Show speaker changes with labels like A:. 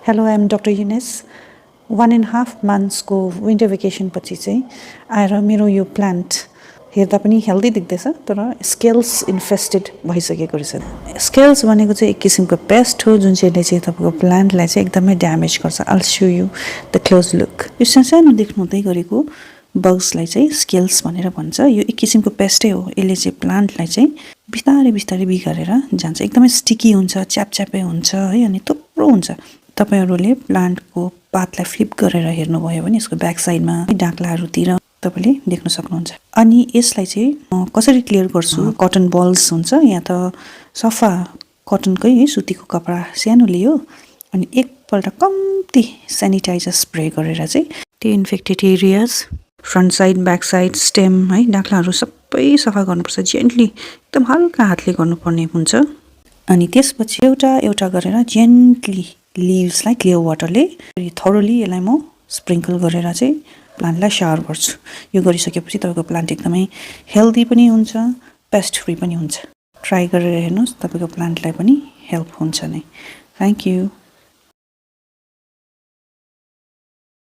A: Hello, I am Dr. Eunice. 1.5 months को winter vacation पछि चाहिँ आएर मेरो यो प्लान्ट हेर्दा पनि हेल्दी देख्दैछ तर स्केल्स इन्फेस्टेड भइसकेको रहेछ। स्केल्स भनेको चाहिँ एक किसिमको पेस्ट हो जुन चाहिँले चाहिँ तपाईँको प्लान्टलाई चाहिँ एकदमै ड्यामेज गर्छ। I'll show you the close look. यो सानो देख्नु हुँदै गरेको बग्सलाई चाहिँ स्केल्स भनेर भन्छ। यो एक किसिमको पेस्टै हो। यसले चाहिँ प्लान्टलाई चाहिँ बिस्तारै बिस्तारै बिगारेर जान्छ। एकदमै स्टिकी हुन्छ, च्यापच्यापै हुन्छ है, अनि थुप्रो हुन्छ। तपाईहरुले प्लान्टको पातलाई फ्लिप गरेर हेर्नुभयो भने यसको ब्याक साइडमा डाक्लाहरुतिर तपाईले देख्न सक्नुहुन्छ। अनि यसलाई चाहिँ कसरी क्लियर गर्छु? कटन बल्स हुन्छ या त सफा कटनकै है सुतीको कपडा सानो लियो अनि एकपल्ट कम्ती स्यानिटाइजर स्प्रे गरेर चाहिँ त्यो infected areas front side, back side, stem है डाक्लाहरु सबै सफा गर्नुपर्छ। जेन्टली एकदम हल्का हातले गर्नुपर्ने हुन्छ। अनि त्यसपछि एउटा एउटा गरेर जेन्टली लिभ्सलाई क्लियर वाटरले थोरली यसलाई म स्प्रिङ्कल गरेर चाहिँ प्लान्टलाई शावर गर्छु। यो गरिसकेपछि तपाईको प्लान्ट एकदमै हेल्दी पनि हुन्छ, पेस्ट फ्री पनि हुन्छ। ट्राई गरेर हेर्नुस्, तपाईको प्लान्टलाई पनि हेल्प हुन्छ नै। Thank you.